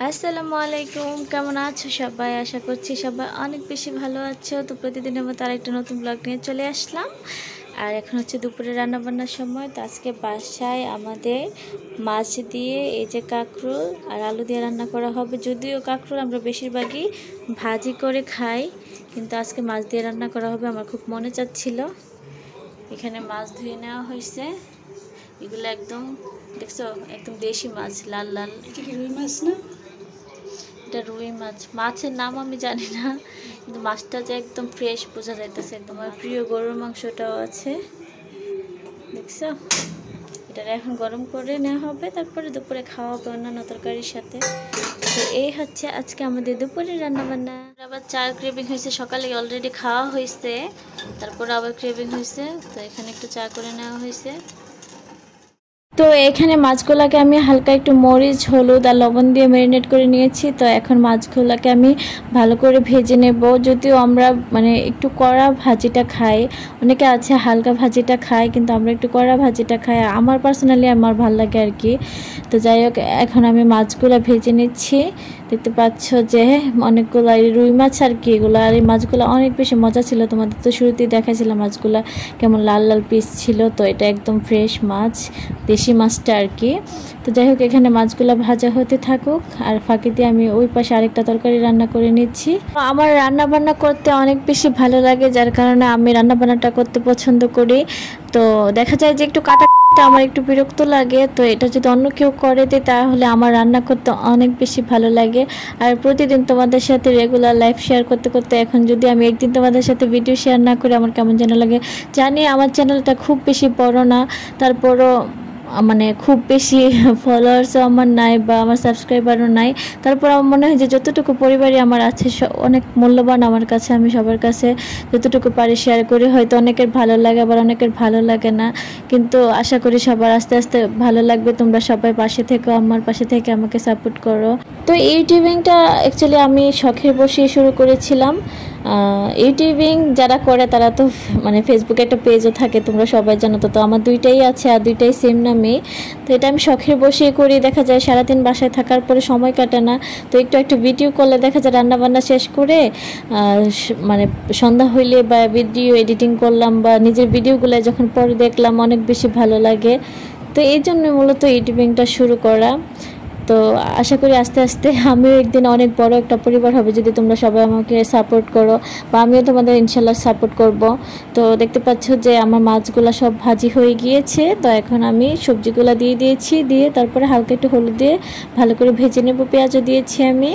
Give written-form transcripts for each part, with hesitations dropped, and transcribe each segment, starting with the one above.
আসসালামু আলাইকুম, কেমন আছো সবাই? আশা করছি সবাই অনেক বেশি ভালো আছো। তো প্রতিদিনের মতো আরেকটা নতুন ব্লগ নিয়ে চলে আসলাম। আর এখন হচ্ছে দুপুরে রান্নাবান্নার সময়। তো আজকে বাসায় আমাদের মাছ দিয়ে এই যে কাঁকরোল আর আলু দিয়ে রান্না করা হবে। যদিও কাঁকরোল আমরা বেশিরভাগই ভাজি করে খাই, কিন্তু আজকে মাছ দিয়ে রান্না করা হবে। আমার খুব মনে চাচ্ছিল। এখানে মাছ ধুয়ে নেওয়া হয়েছে। এগুলো একদম দেখছো, একদম দেশি মাছ, লাল লাল। এটা কি রুই মাছ না? এটা রুই মাছ। মাছের নাম আমি জানি না, কিন্তু মাছটা যে একদম ফ্রেশ বোঝা যাইতেছে। একদম আমার প্রিয় গরুর মাংসটাও আছে, দেখছো। এটা এখন গরম করে নেওয়া হবে, তারপরে দুপুরে খাওয়া হবে অন্যান্য তরকারির সাথে। তো এই হচ্ছে আজকে আমাদের দুপুরের রান্নাবান্না। আবার চার ক্রেভিং হয়েছে, সকালে অলরেডি খাওয়া হয়েছে, তারপরে আবার ক্রেভিং হয়েছে। তো এখানে একটু চা করে নেওয়া হয়েছে। তো এখানে মাছগুলোকে আমি হালকা একটু মরিচ, হলুদ আর লবণ দিয়ে ম্যারিনেট করে নিয়েছি। তো এখন মাছগুলোকে আমি ভালো করে ভেজে নেব। যদিও আমরা একটু কড়া ভাজিটা খাই, অনেকে আছে হালকা ভাজিটা খায়, কিন্তু আমরা একটু কড়া ভাজিটা খাই। আমার পার্সোনালি আমার ভালো লাগে আর কি। তো যাই হোক, এখন আমি মাছগুলো ভেজে নিচ্ছি। দেখতে পাচ্ছ যে অনেকগুলো রুই মাছ আর কি এগুলো। আর এই মাছগুলো অনেক বেশি মজা ছিল, তোমাদের তো শুরুতেই দেখাছিলাম মাছগুলো কেমন লাল লাল পিস ছিল। তো এটা একদম ফ্রেশ মাছ, দেশি মাছটা আর কি। তো যাই হোক, এখানে মাছগুলো ভাজা হতে থাকুক, আর ফাঁকিতে আমি ওই পাশে আরেকটা তরকারি রান্না করে নিচ্ছি। আমার রান্না বান্না করতে অনেক বেশি ভালো লাগে, যার কারণে আমি রান্না বান্নাটা করতে পছন্দ করি। তো দেখা যায় যে একটু কাটা আমার একটু বিরক্ত লাগে। তো এটা যদি অন্য কেউ করে দেয় তাহলে আমার রান্না করতে অনেক বেশি ভালো লাগে। আর প্রতিদিন তোমাদের সাথে রেগুলার লাইফ শেয়ার করতে করতে এখন যদি আমি একদিন তোমাদের সাথে ভিডিও শেয়ার না করি আমার কেমন যেন লাগে। জানি আমার চ্যানেলটা খুব বেশি বড় না, তারপরও খুব বেশি ফলোয়ার্সও আমার নাই বা আমার সাবস্ক্রাইবারও নাই। তারপর আমার মনে হয় যে যতটুকু পরিবারই আমার আছে অনেক মূল্যবান আমার কাছে। আমি সবার কাছে যতটুকু পারি শেয়ার করি। হয়তো অনেকের ভালো লাগে, আবার অনেকের ভালো লাগে না, কিন্তু আশা করি সবার আস্তে আস্তে ভালো লাগবে। তোমরা সবাই পাশে থেকো, আমার পাশে থেকে আমাকে সাপোর্ট করো। তো ইউটিউবিংটা অ্যাকচুয়ালি আমি শখের বসে শুরু করেছিলাম। ইউটিউবিং যারা করে তারা তো ফেসবুকে একটা পেজও থাকে, তোমরা সবাই জানো। তো আমার দুইটাই আছে, আর দুইটাই সেম নামে। তো এটা আমি শখের বসে করি। দেখা যায় সারাদিন বাসায় থাকার পরে সময় কাটে না, তো একটু ভিডিও করলে দেখা যায় রান্নাবান্না শেষ করে সন্ধ্যা হইলে বা ভিডিও এডিটিং করলাম বা নিজের ভিডিওগুলো যখন পরে দেখলাম অনেক বেশি ভালো লাগে। তো এই জন্য মূলত ইউটিউবিংটা শুরু করা। তো আশা করি আস্তে আস্তে আমিও একদিন অনেক বড় একটা পরিবার হবে যদি তোমরা সবাই আমাকে সাপোর্ট করো, বা আমিও তোমাদের ইনশাল্লাহ সাপোর্ট করব। তো দেখতে পাচ্ছ যে আমার মাছগুলো সব ভাজি হয়ে গিয়েছে। তো এখন আমি সবজিগুলো দিয়ে দিয়েছি, দিয়ে তারপরে হালকা একটু হলুদ দিয়ে ভালো করে ভেজে নেব। পেঁয়াজও দিয়েছি আমি।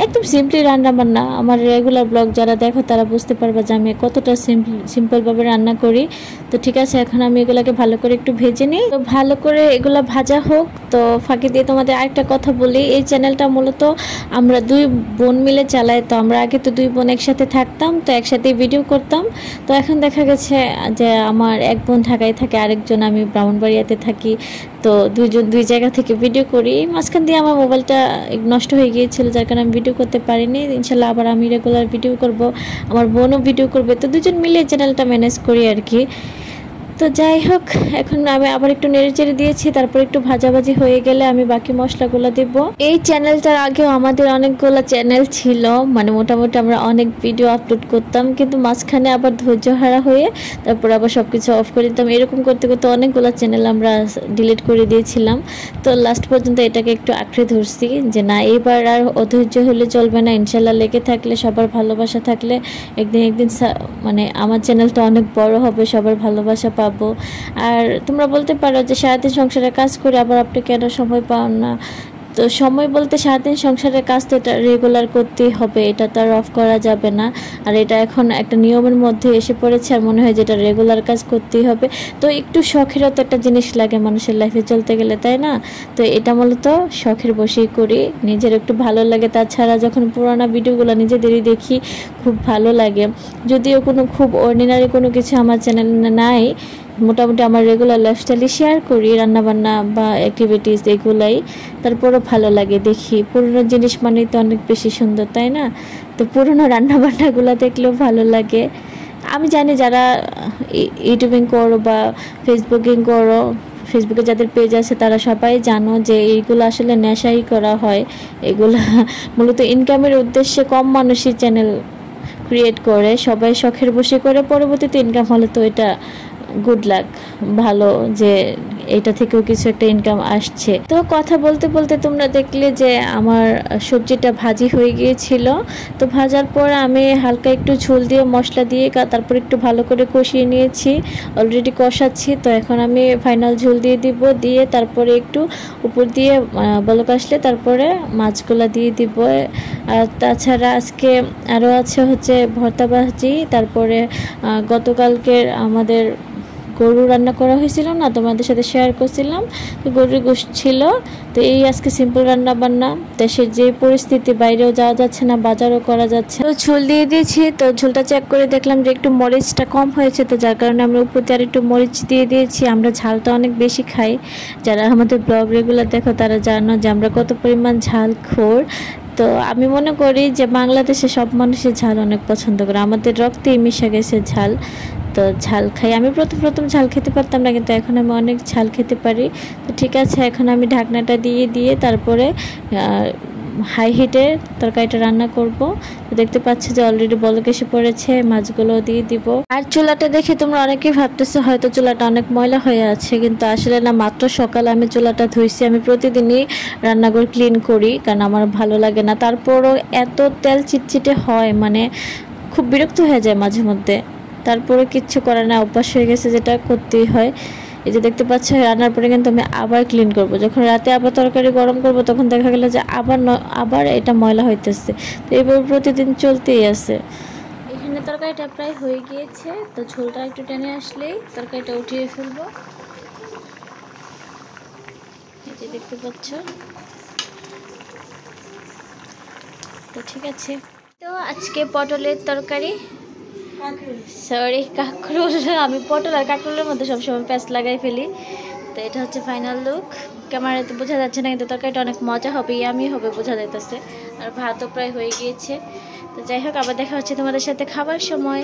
একদম সিম্পলি রান্না বান্না। আমার রেগুলার ব্লগ যারা দেখো তারা বুঝতে পারবে যে আমি কতটা সিম্পলভাবে রান্না করি। তো ঠিক আছে, এখন আমি এগুলোকে ভালো করে একটু ভেজে নিই। তো ভালো করে এগুলো ভাজা হোক। তো ফাঁকি দিয়ে তোমাদের আরেকটা কথা বলি, এই চ্যানেলটা মূলত আমরা দুই বোন মিলে চালাই। তো আমরা আগে তো দুই বোন একসাথে থাকতাম, তো একসাথেই ভিডিও করতাম। তো এখন দেখা গেছে যে আমার এক বোন ঢাকায় থাকে, আরেকজন আমি ব্রাহ্মণবাড়িয়াতে থাকি। তো দুইজন দুই জায়গা থেকে ভিডিও করি। মাঝখান দিয়ে আমার মোবাইলটা নষ্ট হয়ে গিয়েছিল, যার কারণে আমি ভিডিও করতে পারিনি। ইনশাল্লাহ আবার আমি রেগুলার ভিডিও করব, আমার বোনও ভিডিও করবে। তো দুজন মিলে চ্যানেলটা ম্যানেজ করি আর কি। তো যাই হোক, এখন আমি আবার একটু নেড়েচেড়ে দিয়েছি, তারপর একটু ভাজাভাজি হয়ে গেলে আমি বাকি মশলাগুলো দেব। এই চ্যানেলটার আগেও আমাদের অনেকগুলো চ্যানেল ছিল, মোটামুটি আমরা অনেক ভিডিও আপলোড করতাম, কিন্তু মাঝখানে আবার ধৈর্য হারা হয়ে তারপর আবার সব কিছু অফ করে দিতাম। এরকম করতে করতে অনেকগুলো চ্যানেল আমরা ডিলিট করে দিয়েছিলাম। তো লাস্ট পর্যন্ত এটাকে একটু আঁকড়ে ধরছি যে না, এবার আর অধৈর্য হলে চলবে না। ইনশাল্লাহ লেগে থাকলে, সবার ভালোবাসা থাকলে একদিন আমার চ্যানেলটা অনেক বড় হবে, সবার ভালোবাসা পাবো। আর তোমরা বলতে পারো যে সারাদিন সংসারে কাজ করে আবার আপনি কেন সময় পান না। তো সময় বলতে সারাদিন সংসারের কাজ তো এটা রেগুলার করতেই হবে, এটা তো আর অফ করা যাবে না। আর এটা এখন একটা নিয়মের মধ্যে এসে পড়েছে, আর মনে হয় যেটা রেগুলার কাজ করতেই হবে। তো একটু শখেরও তো একটা জিনিস লাগে মানুষের লাইফে চলতে গেলে, তাই না? তো এটা মূলত শখের বসেই করি, নিজের একটু ভালো লাগে। তাছাড়া যখন পুরানো ভিডিওগুলো নিজেদেরই দেখি খুব ভালো লাগে। যদিও খুব অর্ডিনারি কোনো কিছু আমার চ্যানেলে নাই, মোটামুটি আমার রেগুলার লাইফস্টাইলে শেয়ার করি, রান্নাবান্না বা অ্যাক্টিভিটিস এগুলাই। তারপরও ভালো লাগে দেখি, পুরনো জিনিস মানেই তো অনেক বেশি সুন্দর, তাই না? তো পুরনো রান্নাবান্নাগুলো দেখলেও ভালো লাগে। আমি জানি যারা ইউটিউবিং করো বা ফেসবুকিং করো ফেসবুকে যাদের পেজ আছে তারা সবাই জানো যে এইগুলো আসলে নেশাই করা হয়। এগুলা মূলত ইনকামের উদ্দেশ্যে কম মানুষই চ্যানেল ক্রিয়েট করে, সবাই শখের বসে করে, পরবর্তীতে ইনকাম হলে তো এটা গুড লাক, ভালো যে এটা থেকেও কিছু একটা ইনকাম আসছে। তো কথা বলতে বলতে তোমরা দেখলে যে আমার সবজিটা ভাজি হয়ে গিয়েছিল। তো ভাজার পর আমি হালকা একটু ঝোল দিয়ে মশলা দিয়ে তারপর একটু ভালো করে কষিয়ে নিয়েছি, অলরেডি কষাচ্ছি। তো এখন আমি ফাইনাল ঝোল দিয়ে দিব, দিয়ে তারপরে একটু উপর দিয়ে বলক আসলে তারপরে মাছগুলা দিয়ে দিব। আর তাছাড়া আজকে আরও আছে হচ্ছে ভর্তা ভাজি, তারপরে গতকালকের আমাদের গরু রান্না করা হয়েছিল না, তোমাদের সাথে শেয়ার করছিলাম, তো গরুর গোশত ছিল। তো এই আজকে সিম্পল রান্না বান্না। দেশের যে পরিস্থিতি, বাইরেও যাওয়া যাচ্ছে না, বাজারও করা যাচ্ছে। তো ঝোল দিয়ে দিয়েছি, তো ঝোলটা চেক করে দেখলাম যে একটু মরিচটা কম হয়েছে, তো যার কারণে আমরা উপর দিয়ে আর একটু মরিচ দিয়ে দিয়েছি। আমরা ঝালটা অনেক বেশি খাই, যারা আমাদের ব্লগ রেগুলার দেখো তারা জানো যে আমরা কত পরিমাণ ঝাল খোর। তো আমি মনে করি যে বাংলাদেশে সব মানুষই ঝাল অনেক পছন্দ করে, আমাদের রক্তেই মিশে গেছে ঝাল। তো ঝাল খাই, আমি প্রথম ঝাল খেতে পারতাম না, কিন্তু এখন আমি অনেক ঝাল খেতে পারি। তো ঠিক আছে, এখন আমি ঢাকনাটা দিয়ে তারপরে হাই হিটে তরকারিটা রান্না করব। তো দেখতে পাচ্ছি যে অলরেডি বলক এসে পড়েছে, মাছগুলো দিয়ে দিব। আর চুলাটা দেখে তোমরা অনেকেই ভাবতেছো হয়তো চুলাটা অনেক ময়লা হয়ে আছে, কিন্তু আসলে না, মাত্র সকালে আমি চুলাটা ধুইছি। আমি প্রতিদিনই রান্নাঘর ক্লিন করি, কারণ আমার ভালো লাগে না। তারপরও এত তেল চিটচিটে হয়, মানে খুব বিরক্ত হয়ে যায় মাঝে মধ্যে। তারপরে কিচ্ছু করে না, অভ্যাস হয়ে গেছে, যেটা করতেই হয়। এই যে দেখতে পাচ্ছ রান্নার পরে কিন্তু আমি আবার ক্লিন করব। যখন রাতে আবার তরকারি গরম করব তখন দেখা গেল যে আবার এটা ময়লা হইতেছে। তো এবার প্রতিদিন চলতেই আছে। এখানে তরকারিটা প্রায় হয়ে গিয়েছে, তো ঝোলটা একটু টেনে আসলেই তরকারিটা উঠিয়ে ফেলবো। এই যে দেখতে পাচ্ছ, তো ঠিক আছে। তো আজকে পটলের তরকারি, সরি কাঁকরোল, আমি পটল আর কাঁকরোলের মধ্যে সবসময় প্যাঁচ লাগাই ফেলি। তো এটা হচ্ছে ফাইনাল লুক। ক্যামেরাতে বোঝা যাচ্ছে না, কিন্তু তরকারিটা অনেক মজা হবে, ইয়ামি হবে, বোঝা যাইতেছে। আর ভাতও প্রায় হয়ে গিয়েছে। তো যাই হোক, আবার দেখা হচ্ছে তোমাদের সাথে খাবার সময়।